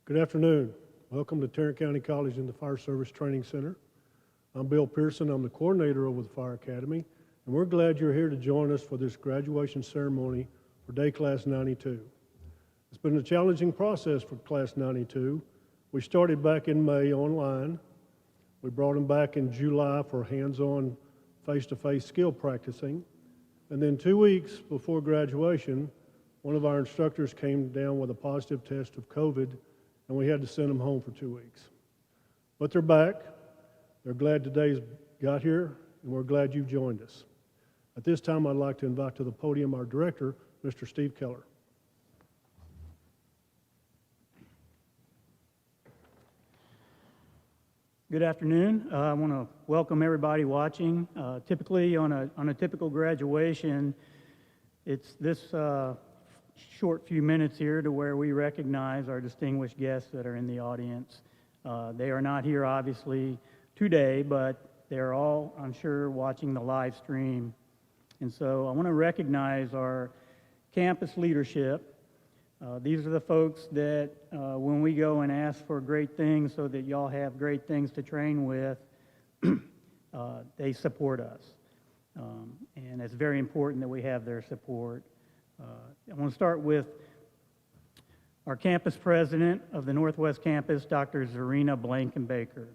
Good afternoon. Welcome to Tarrant County College and the Fire Service Training Center. I'm Bill Pearson. I'm the coordinator over the Fire Academy, and we're glad you're here to join us for this graduation ceremony for Day Class 92. It's been a challenging process for Class 92. We started back in May online. We brought them back in July for hands-on, face-to-face skill practicing. And then 2 weeks before graduation, one of our instructors came down with a positive test of COVID, and we had to send them home for 2 weeks. But they're back. They're glad today's got here, and we're glad you've joined us. At this time, I'd like to invite to the podium our director, Mr. Steve Keller. Good afternoon. I want to welcome everybody watching. Typically, on a typical graduation, it's this short few minutes here to where we recognize our distinguished guests that are in the audience. They are not here, obviously, today, but they're all, I'm sure, watching the live stream. And so I want to recognize our campus leadership. These are the folks that when we go and ask for great things so that y'all have great things to train with, they support us. And it's very important that we have their support. I want to start with our campus president of the Northwest Campus, Dr. Zarina Blankenbaker.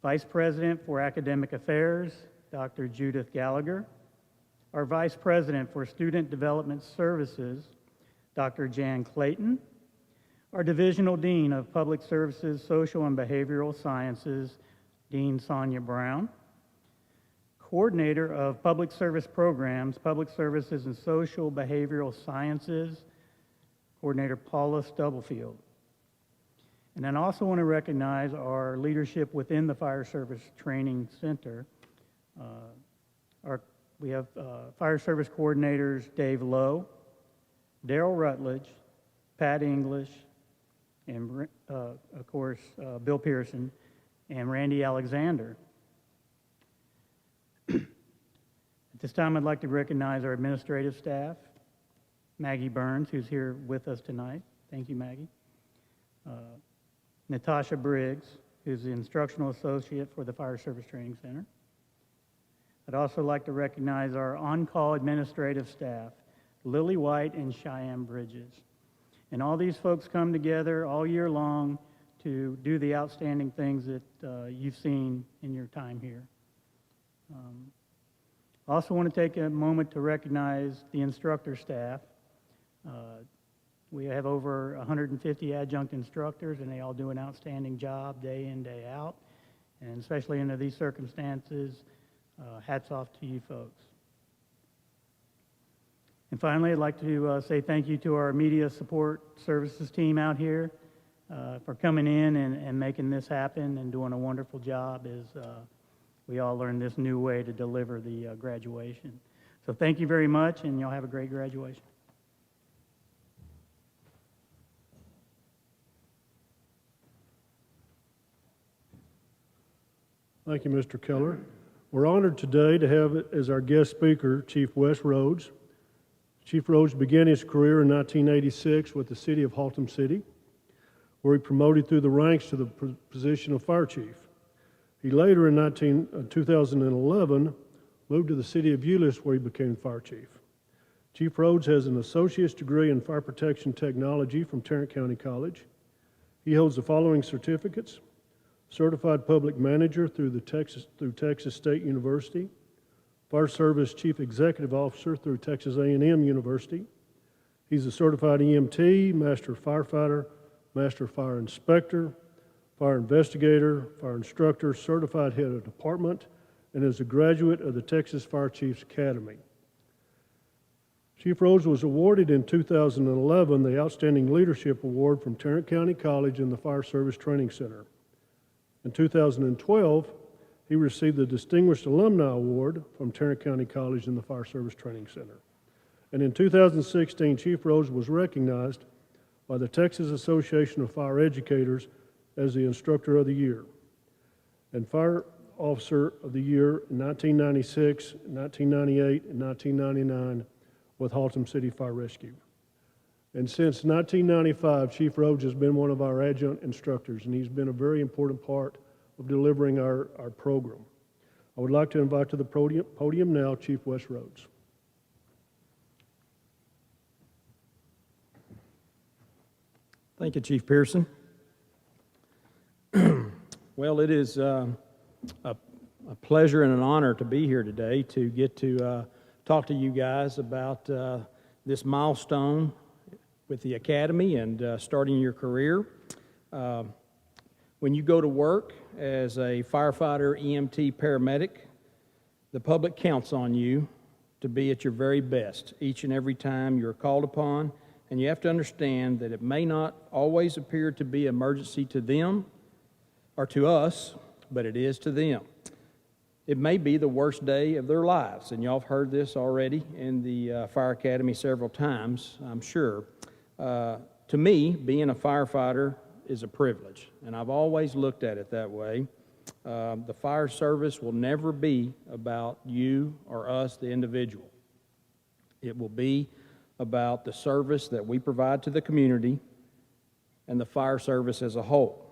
Vice President for Academic Affairs, Dr. Judith Gallagher. Our Vice President for Student Development Services, Dr. Jan Clayton. Our Divisional Dean of Public Services, Social and Behavioral Sciences, Dean Sonia Brown. Coordinator of Public Service Programs, Public Services and Social Behavioral Sciences, Coordinator Paula Stubblefield. And then I also want to recognize our leadership within the Fire Service Training Center. We have Fire Service Coordinators Dave Lowe, Daryl Rutledge, Pat English, and of course Bill Pearson and Randy Alexander. At this time, I'd like to recognize our administrative staff, Maggie Burns, who's here with us tonight. Thank you, Maggie. Natasha Briggs, who's the instructional associate for the Fire Service Training Center. I'd also like to recognize our on-call administrative staff, Lily White and Cheyenne Bridges. And all these folks come together all year long to do the outstanding things that you've seen in your time here. I also want to take a moment to recognize the instructor staff. We have over 150 adjunct instructors, and they all do an outstanding job day in, day out. And especially under these circumstances, hats off to you folks. And finally, I'd like to say thank you to our media support services team out here for coming in and making this happen and doing a wonderful job as we all learn this new way to deliver the graduation. So thank you very much, and y'all have a great graduation. Thank you, Mr. Keller. We're honored today to have as our guest speaker Chief Wes Rhodes. Chief Rhodes began his career in 1986 with the city of Haltom City, where he promoted through the ranks to the position of fire chief. He later, in 2011, moved to the city of Euless, where he became fire chief. Chief Rhodes has an associate's degree in fire protection technology from Tarrant County College. He holds the following certificates: Certified Public Manager through Texas State University, Fire Service Chief Executive Officer through Texas A&M University. He's a certified EMT, Master Firefighter, Master Fire Inspector, Fire Investigator, Fire Instructor, Certified Head of Department, and is a graduate of the Texas Fire Chiefs Academy. Chief Rhodes was awarded in 2011 the Outstanding Leadership Award from Tarrant County College and the Fire Service Training Center. In 2012, he received the Distinguished Alumni Award from Tarrant County College and the Fire Service Training Center. And in 2016, Chief Rhodes was recognized by the Texas Association of Fire Educators as the Instructor of the Year and Fire Officer of the Year in 1996, 1998, and 1999 with Haltom City Fire Rescue. And since 1995, Chief Rhodes has been one of our adjunct instructors, and he's been a very important part of delivering our program. I would like to invite to the podium now Chief Wes Rhodes. Thank you, Chief Pearson. Well, it is a pleasure and an honor to be here today to get to talk to you guys about this milestone with the Academy and starting your career. When you go to work as a firefighter, EMT, paramedic, the public counts on you to be at your very best each and every time you're called upon. And you have to understand that it may not always appear to be an emergency to them or to us, but it is to them. It may be the worst day of their lives, and y'all have heard this already in the Fire Academy several times, I'm sure. To me, being a firefighter is a privilege, and I've always looked at it that way. The fire service will never be about you or us, the individual. It will be about the service that we provide to the community and the fire service as a whole.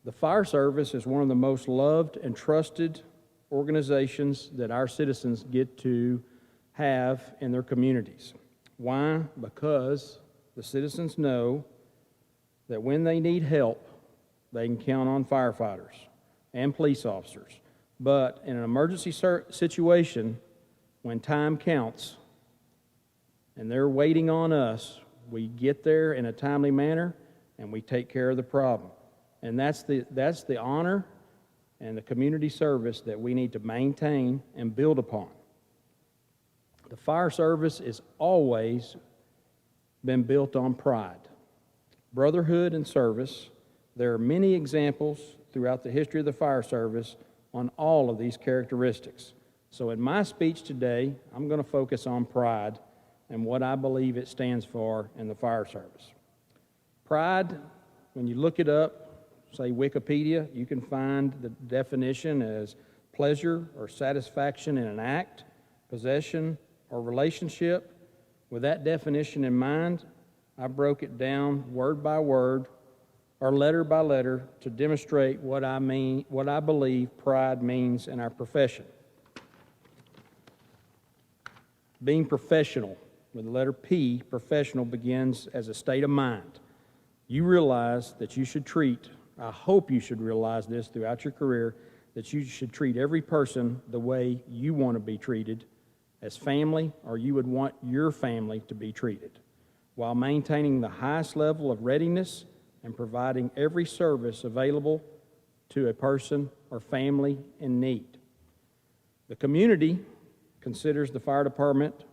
The fire service is one of the most loved and trusted organizations that our citizens get to have in their communities. Why? Because the citizens know that when they need help, they can count on firefighters and police officers. But in an emergency situation, when time counts, and they're waiting on us, we get there in a timely manner and we take care of the problem. And that's the honor and the community service that we need to maintain and build upon. The fire service has always been built on pride, brotherhood, and service. There are many examples throughout the history of the fire service on all of these characteristics. So in my speech today, I'm going to focus on pride and what I believe it stands for in the fire service. Pride, when you look it up, say Wikipedia, you can find the definition as pleasure or satisfaction in an act, possession, or relationship. With that definition in mind, I broke it down word by word or letter by letter to demonstrate what I believe pride means in our profession. Being professional, with the letter P, professional begins as a state of mind. You realize that you should treat, I hope you should realize this throughout your career, that you should treat every person the way you want to be treated as family, or you would want your family to be treated, while maintaining the highest level of readiness and providing every service available to a person or family in need. The community considers the fire department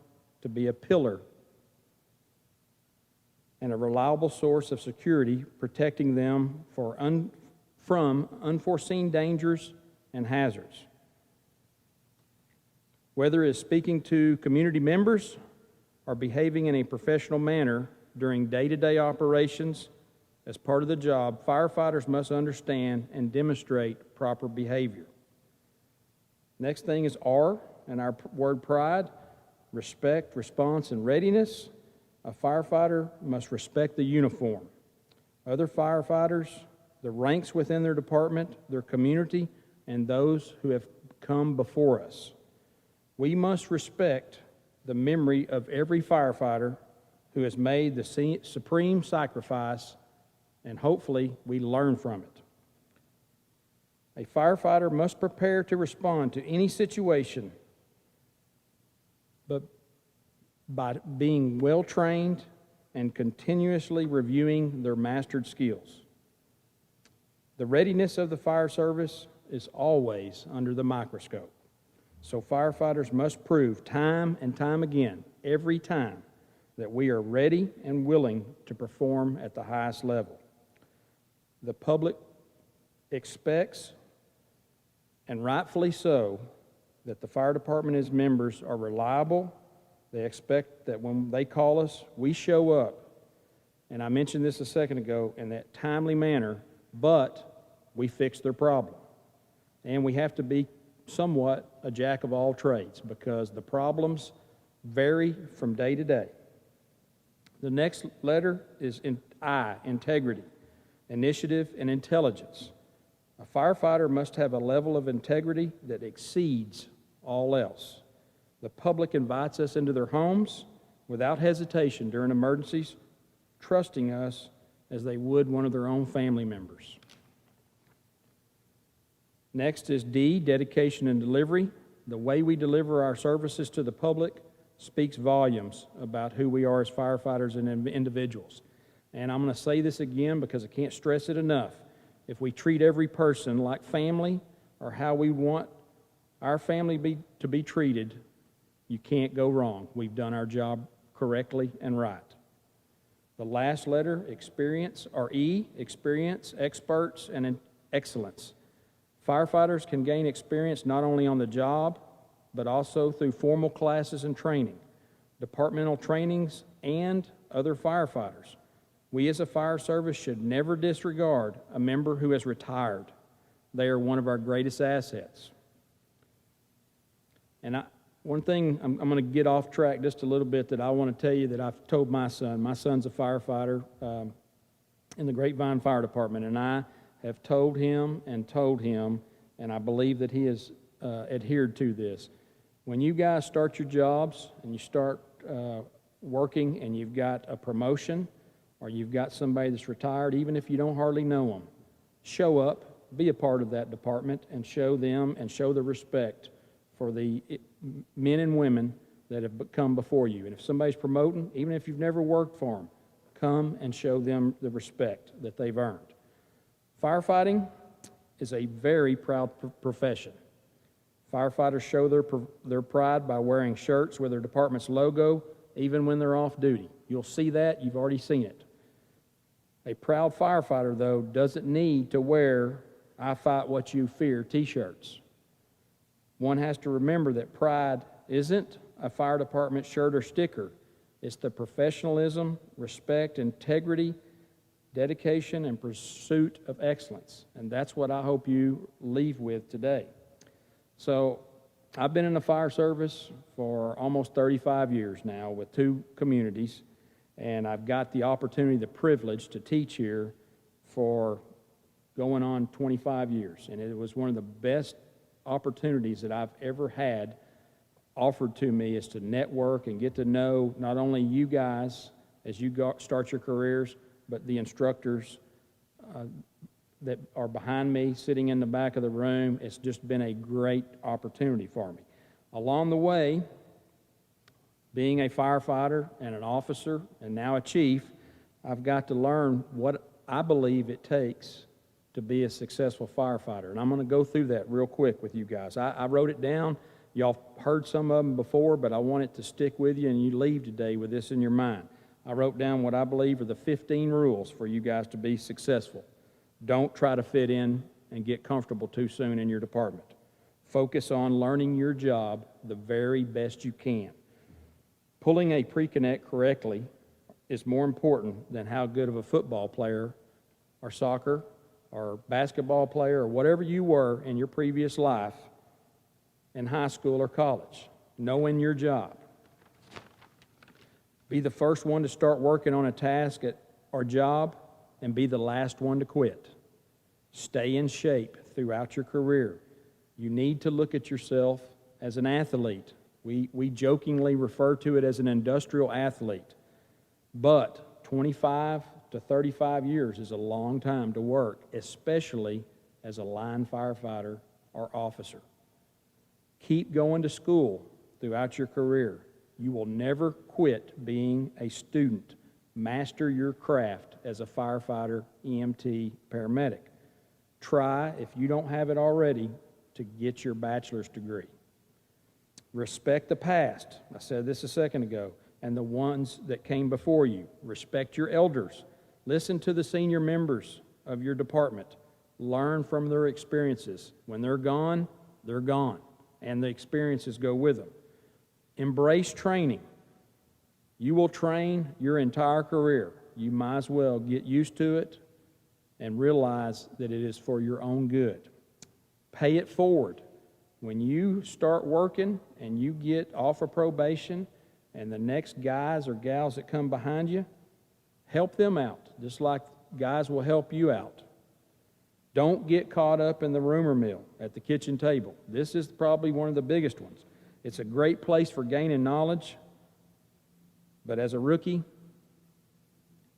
to be a pillar and a reliable source of security, protecting them from unforeseen dangers and hazards. Whether it's speaking to community members or behaving in a professional manner during day-to-day operations as part of the job, firefighters must understand and demonstrate proper behavior. Next thing is R in our word pride: respect, response, and readiness. A firefighter must respect the uniform, other firefighters, the ranks within their department, their community, and those who have come before us. We must respect the memory of every firefighter who has made the supreme sacrifice, and hopefully we learn from it. A firefighter must prepare to respond to any situation, but by being well-trained and continuously reviewing their mastered skills. The readiness of the fire service is always under the microscope. So firefighters must prove time and time again, every time, that we are ready and willing to perform at the highest level. The public expects, and rightfully so, that the fire department and its members are reliable. They expect that when they call us, we show up. And I mentioned this a second ago, in that timely manner, but we fix their problem. And we have to be somewhat a jack of all trades, because the problems vary from day to day. The next letter is I, integrity, initiative, and intelligence. A firefighter must have a level of integrity that exceeds all else. The public invites us into their homes without hesitation during emergencies, trusting us as they would one of their own family members. Next is D, dedication and delivery. The way we deliver our services to the public speaks volumes about who we are as firefighters and individuals. And I'm going to say this again because I can't stress it enough. If we treat every person like family or how we want our family to be treated, you can't go wrong. We've done our job correctly and right. The last letter, experience, or E, experience, experts, and excellence. Firefighters can gain experience not only on the job, but also through formal classes and training, departmental trainings, and other firefighters. We as a fire service should never disregard a member who has retired. They are one of our greatest assets. And one thing, I'm going to get off track just a little bit that I want to tell you that I've told my son. My son's a firefighter in the Grapevine Fire Department, and I have told him, and I believe that he has adhered to this. When you guys start your jobs and you start working and you've got a promotion or you've got somebody that's retired, even if you don't hardly know them, show up, be a part of that department, and show them and show the respect for the men and women that have come before you. And if somebody's promoting, even if you've never worked for them, come and show them the respect that they've earned. Firefighting is a very proud profession. Firefighters show their pride by wearing shirts with their department's logo, even when they're off duty. You'll see that. You've already seen it. A proud firefighter, though, doesn't need to wear "I fight what you fear" t-shirts. One has to remember that pride isn't a fire department shirt or sticker. It's the professionalism, respect, integrity, dedication, and pursuit of excellence. And that's what I hope you leave with today. So I've been in the fire service for almost 35 years now with 2 communities, and I've got the opportunity, the privilege to teach here for going on 25 years. And it was one of the best opportunities that I've ever had offered to me, is to network and get to know not only you guys as you start your careers, but the instructors that are behind me, sitting in the back of the room. It's just been a great opportunity for me. Along the way, being a firefighter and an officer and now a chief, I've got to learn what I believe it takes to be a successful firefighter. And I'm going to go through that real quick with you guys. I wrote it down. Y'all heard some of them before, but I want it to stick with you and you leave today with this in your mind. I wrote down what I believe are the 15 rules for you guys to be successful. Don't try to fit in and get comfortable too soon in your department. Focus on learning your job the very best you can. Pulling a pre-connect correctly is more important than how good of a football player or soccer or basketball player or whatever you were in your previous life in high school or college. Knowing your job. Be the first one to start working on a task or job and be the last one to quit. Stay in shape throughout your career. You need to look at yourself as an athlete. We jokingly refer to it as an industrial athlete. But 25 to 35 years is a long time to work, especially as a line firefighter or officer. Keep going to school throughout your career. You will never quit being a student. Master your craft as a firefighter, EMT, paramedic. Try, if you don't have it already, to get your bachelor's degree. Respect the past. I said this a second ago. And the ones that came before you. Respect your elders. Listen to the senior members of your department. Learn from their experiences. When they're gone, and the experiences go with them. Embrace training. You will train your entire career. You might as well get used to it and realize that it is for your own good. Pay it forward. When you start working and you get off of probation, And the next guys or gals that come behind you, help them out, just like guys will help you out. Don't get caught up in the rumor mill at the kitchen table. This is probably one of the biggest ones. It's a great place for gaining knowledge, but as a rookie,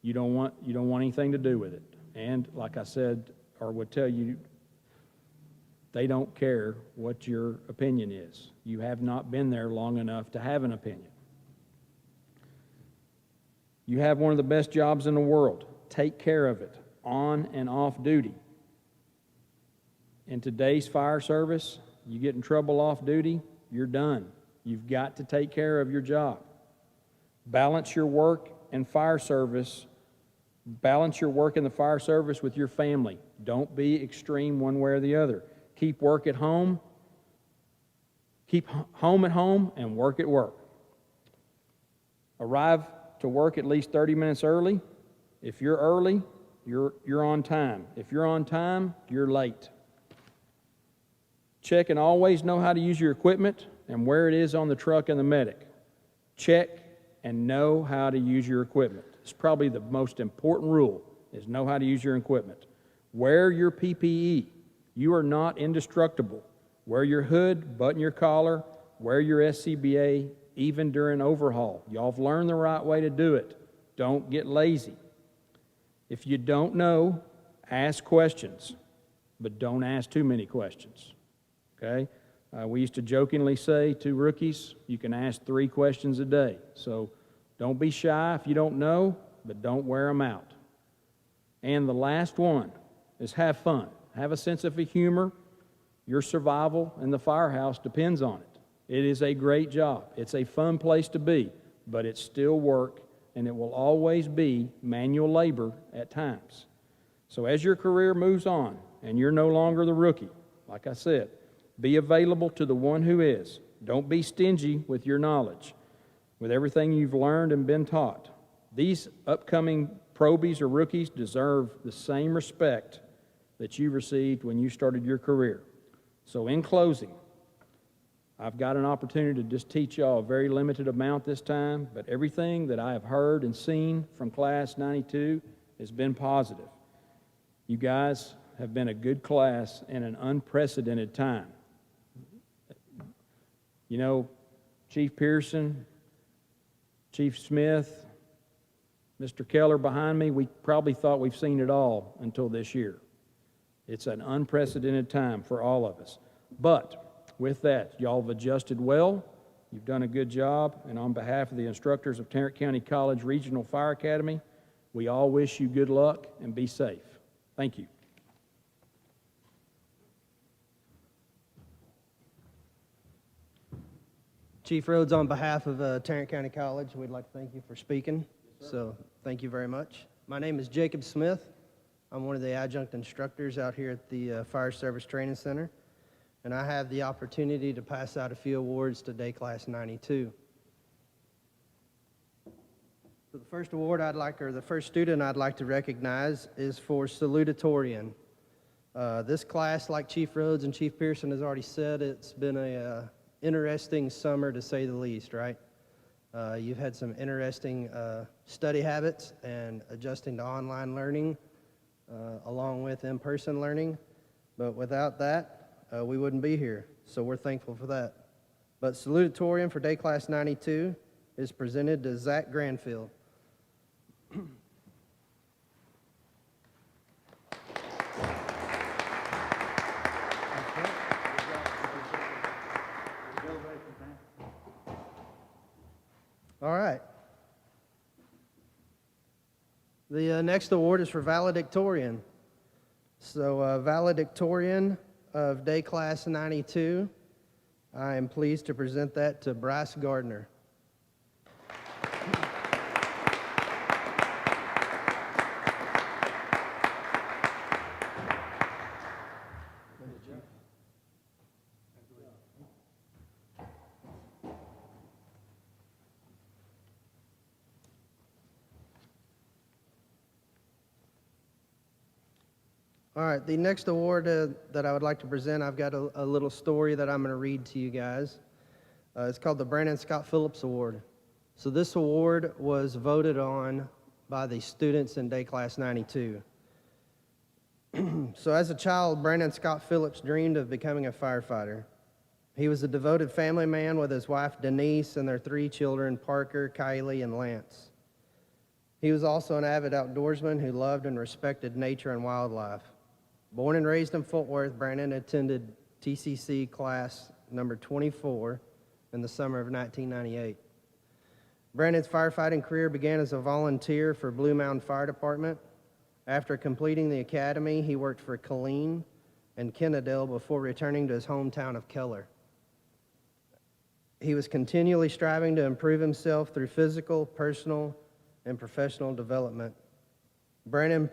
you don't want anything to do with it. And like I said, or would tell you, they don't care what your opinion is. You have not been there long enough to have an opinion. You have one of the best jobs in the world. Take care of it, on and off duty. In today's fire service, you get in trouble off duty, you're done. You've got to take care of your job. Balance your work and fire service. Balance your work in the fire service with your family. Don't be extreme one way or the other. Keep work at home. Keep home at home and work at work. Arrive to work at least 30 minutes early. If you're early, you're on time. If you're on time, you're late. Check and always know how to use your equipment and where it is on the truck and the medic. Check and know how to use your equipment. It's probably the most important rule, is know how to use your equipment. Wear your PPE. You are not indestructible. Wear your hood, button your collar, wear your SCBA, even during overhaul. Y'all have learned the right way to do it. Don't get lazy. If you don't know, ask questions, but don't ask too many questions. Okay? We used to jokingly say to rookies, you can ask 3 questions a day. So don't be shy if you don't know, but don't wear them out. And the last one is have fun. Have a sense of humor. Your survival in the firehouse depends on it. It is a great job. It's a fun place to be, but it's still work, and it will always be manual labor at times. So as your career moves on, and you're no longer the rookie, like I said, be available to the one who is. Don't be stingy with your knowledge, with everything you've learned and been taught. These upcoming probies or rookies deserve the same respect that you received when you started your career. So in closing, I've got an opportunity to just teach y'all a very limited amount this time, but everything that I have heard and seen from Class 92 has been positive. You guys have been a good class in an unprecedented time. You know, Chief Pearson, Chief Smith, Mr. Keller behind me, we probably thought we've seen it all until this year. It's an unprecedented time for all of us. But with that, y'all have adjusted well. You've done a good job. And on behalf of the instructors of Tarrant County College Regional Fire Academy, we all wish you good luck and be safe. Thank you. Chief Rhodes, on behalf of Tarrant County College, we'd like to thank you for speaking. So thank you very much. My name is Jacob Smith. I'm one of the adjunct instructors out here at the Fire Service Training Center, and I have the opportunity to pass out a few awards to Day Class 92. So the first award the first student I'd like to recognize is for Salutatorian. This class, like Chief Rhodes and Chief Pearson has already said, it's been a interesting summer to say the least, right? You've had some interesting study habits and adjusting to online learning along with in-person learning, but without that, we wouldn't be here, so we're thankful for that. But Salutatorian for Day Class 92 is presented to Zach Granfield. All right. The next award is for Valedictorian. So Valedictorian of Day Class 92, I am pleased to present that to Bryce Gardner. All right, the next award that I would like to present, I've got a little story that I'm going to read to you guys. It's called the Brandon Scott Phillips Award. So this award was voted on by the students in day class 92. So as a child, Brandon Scott Phillips dreamed of becoming a firefighter. He was a devoted family man with his wife Denise and their 3 children, Parker, Kylie, and Lance. He was also an avid outdoorsman who loved and respected nature and wildlife. Born and raised in Fort Worth, Brandon attended TCC class number 24 in the summer of 1998. Brandon's firefighting career began as a volunteer for Blue Mountain Fire Department. After completing the academy, he worked for Killeen and Kennedale before returning to his hometown of Keller. He was continually striving to improve himself through physical, personal, and professional development. Brandon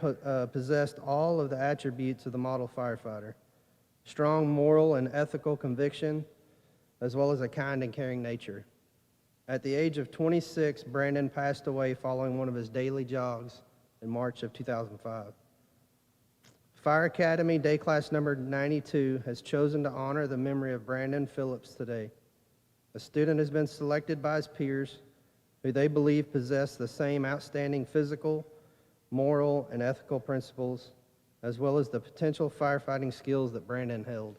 possessed all of the attributes of the model firefighter: strong moral and ethical conviction, as well as a kind and caring nature. At the age of 26, Brandon passed away following one of his daily jogs in March of 2005. Fire Academy Day Class number 92 has chosen to honor the memory of Brandon Phillips today. A student has been selected by his peers who they believe possess the same outstanding physical, moral, and ethical principles, as well as the potential firefighting skills that Brandon held.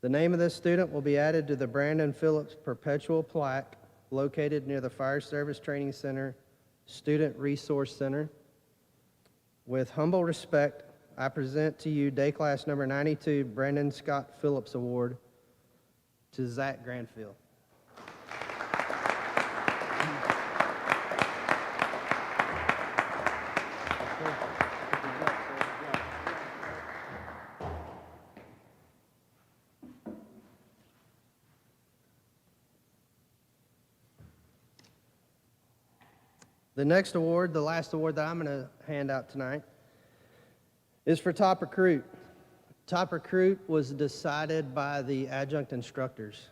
The name of this student will be added to the Brandon Phillips Perpetual Plaque located near the Fire Service Training Center Student Resource Center. With humble respect, I present to you Day Class number 92 Brandon Scott Phillips Award to Zach Granfield. The next award, the last award that I'm going to hand out tonight, is for Top Recruit. Top Recruit was decided by the adjunct instructors.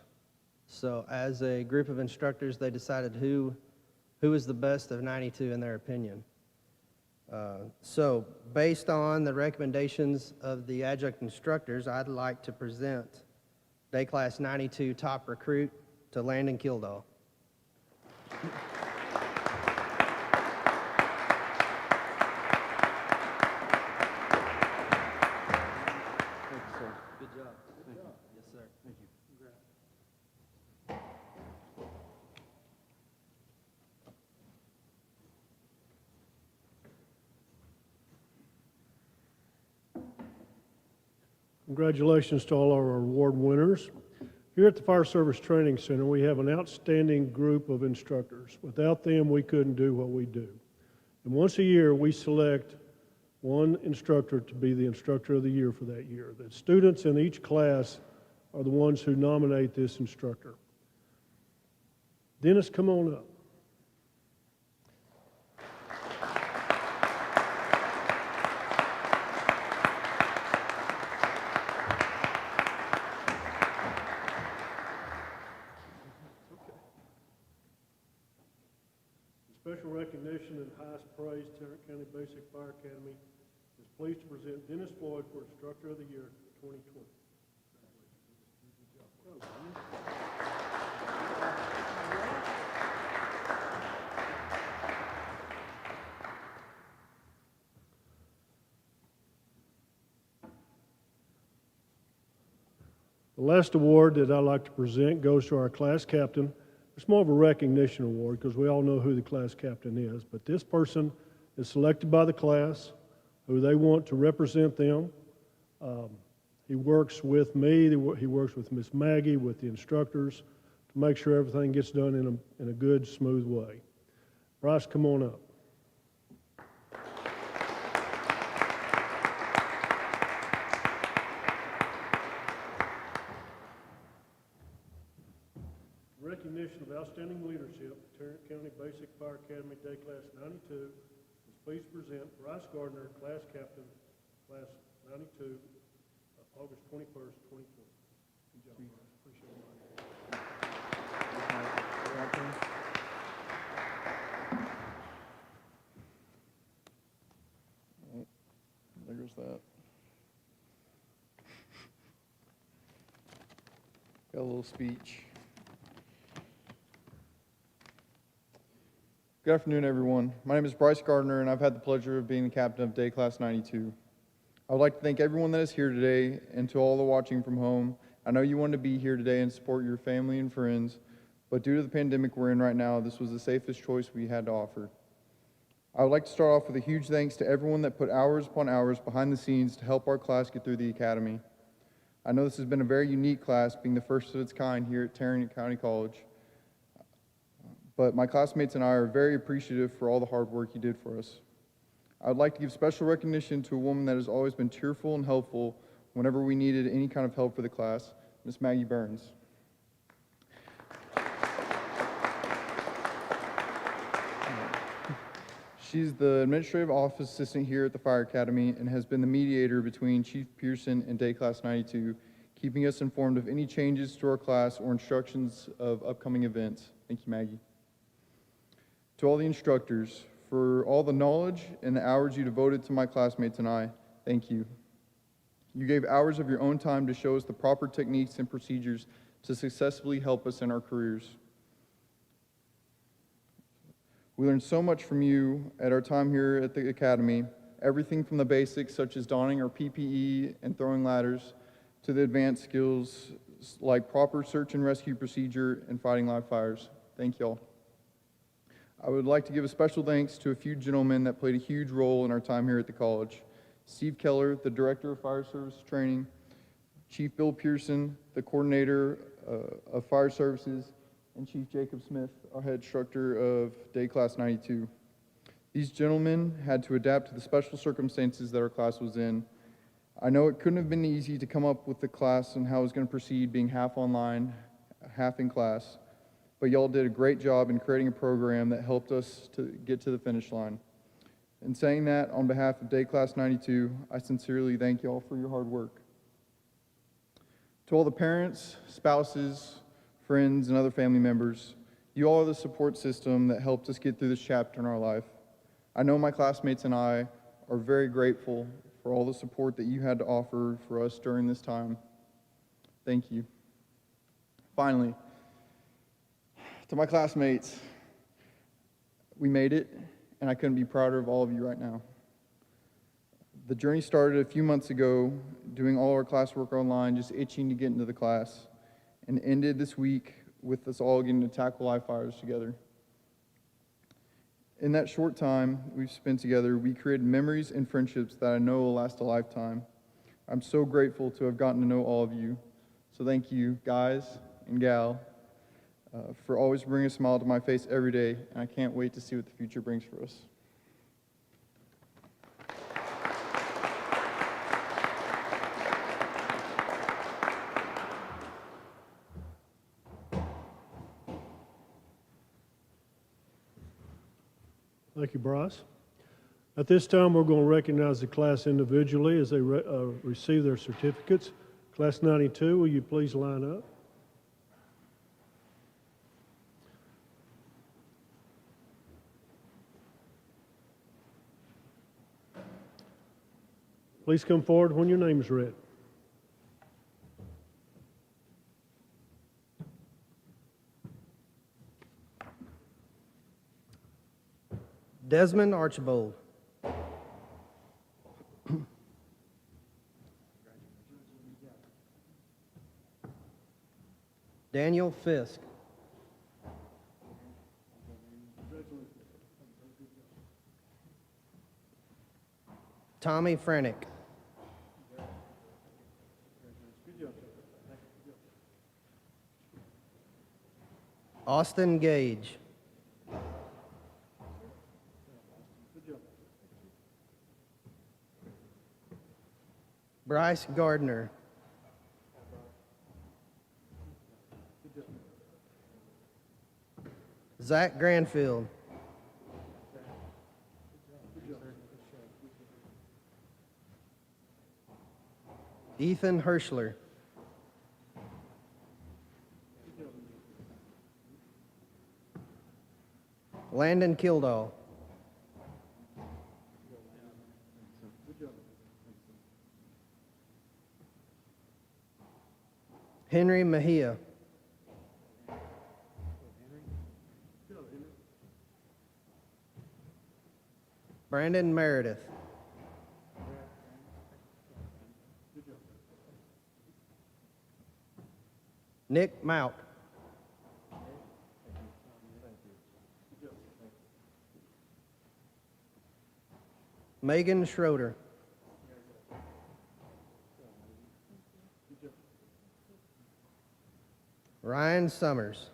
So as a group of instructors, they decided who was the best of 92 in their opinion. So based on the recommendations of the adjunct instructors, I'd like to present Day Class 92 Top Recruit to Landon Kildall. Congratulations to all our award winners. Here at the Fire Service Training Center, we have an outstanding group of instructors. Without them, we couldn't do what we do. And once a year, we select one instructor to be the Instructor of the Year for that year. The students in each class are the ones who nominate this instructor. Dennis, come on up. Special recognition and highest praise, Tarrant County Basic Fire Academy is pleased to present Dennis Floyd for Instructor of the Year 2020. The last award that I'd like to present goes to our class captain. It's more of a recognition award because we all know who the class captain is, but this person is selected by the class, who they want to represent them. He works with me, he works with Miss Maggie, with the instructors, to make sure everything gets done in a good, smooth way. Bryce, come on up. Recognition of outstanding leadership, Tarrant County Basic Fire Academy Day Class 92 is pleased to present Bryce Gardner, Class Captain, Class 92, August 21st, 2020. Good job, Bryce. Appreciate it. There's that. Got a little speech. Good afternoon, everyone. My name is Bryce Gardner, and I've had the pleasure of being the captain of Day Class 92. I would like to thank everyone that is here today, and to all the watching from home. I know you wanted to be here today and support your family and friends, but due to the pandemic we're in right now, this was the safest choice we had to offer. I would like to start off with a huge thanks to everyone that put hours upon hours behind the scenes to help our class get through the academy. I know this has been a very unique class, being the first of its kind here at Tarrant County College. But my classmates and I are very appreciative for all the hard work you did for us. I would like to give special recognition to a woman that has always been cheerful and helpful whenever we needed any kind of help for the class, Miss Maggie Burns. She's the administrative office assistant here at the Fire Academy and has been the mediator between Chief Pearson and Day Class 92, keeping us informed of any changes to our class or instructions of upcoming events. Thank you, Maggie. To all the instructors, for all the knowledge and the hours you devoted to my classmates and I, thank you. You gave hours of your own time to show us the proper techniques and procedures to successfully help us in our careers. We learned so much from you at our time here at the Academy, everything from the basics such as donning our PPE and throwing ladders to the advanced skills like proper search and rescue procedure and fighting live fires. Thank you all. I would like to give a special thanks to a few gentlemen that played a huge role in our time here at the college. Steve Keller, the Director of Fire Service Training, Chief Bill Pearson, the Coordinator of Fire Services, and Chief Jacob Smith, our head instructor of Day Class 92. These gentlemen had to adapt to the special circumstances that our class was in. I know it couldn't have been easy to come up with the class and how it was going to proceed, being half online, half in class. But y'all did a great job in creating a program that helped us to get to the finish line. In saying that, on behalf of Day Class 92, I sincerely thank y'all for your hard work. To all the parents, spouses, friends, and other family members, you all are the support system that helped us get through this chapter in our life. I know my classmates and I are very grateful for all the support that you had to offer for us during this time. Thank you. Finally, to my classmates, we made it, and I couldn't be prouder of all of you right now. The journey started a few months ago, doing all our classwork online, just itching to get into the class, and ended this week with us all getting to tackle live fires together. In that short time we've spent together, we created memories and friendships that I know will last a lifetime. I'm so grateful to have gotten to know all of you. So thank you, guys and gal, for always bringing a smile to my face every day, and I can't wait to see what the future brings for us. Thank you, Bryce. At this time, we're going to recognize the class individually as they receive their certificates. Class 92, will you please line up? Please come forward when your name is read. Desmond Archibald. Daniel Fisk. Tommy Frenick. Austin Gage. Bryce Gardner. Zach Granfield. Ethan Hirschler. Landon Kildall. Henry Mejia. Brandon Meredith. Nick Mount. Megan Schroeder. Ryan Summers.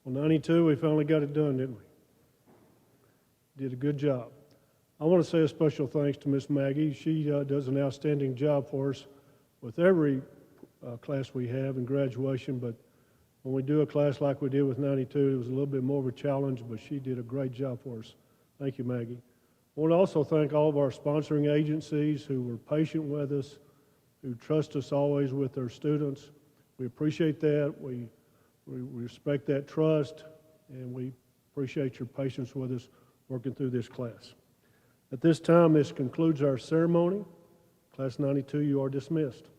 Well, 92, we finally got it done, didn't we? Did a good job. I want to say a special thanks to Miss Maggie. She does an outstanding job for us with every class we have in graduation, but when we do a class like we did with 92, it was a little bit more of a challenge, but she did a great job for us. Thank you, Maggie. I want to also thank all of our sponsoring agencies who were patient with us, who trust us always with their students. We appreciate that. We respect that trust, and we appreciate your patience with us working through this class. At this time, this concludes our ceremony. Class 92, you are dismissed.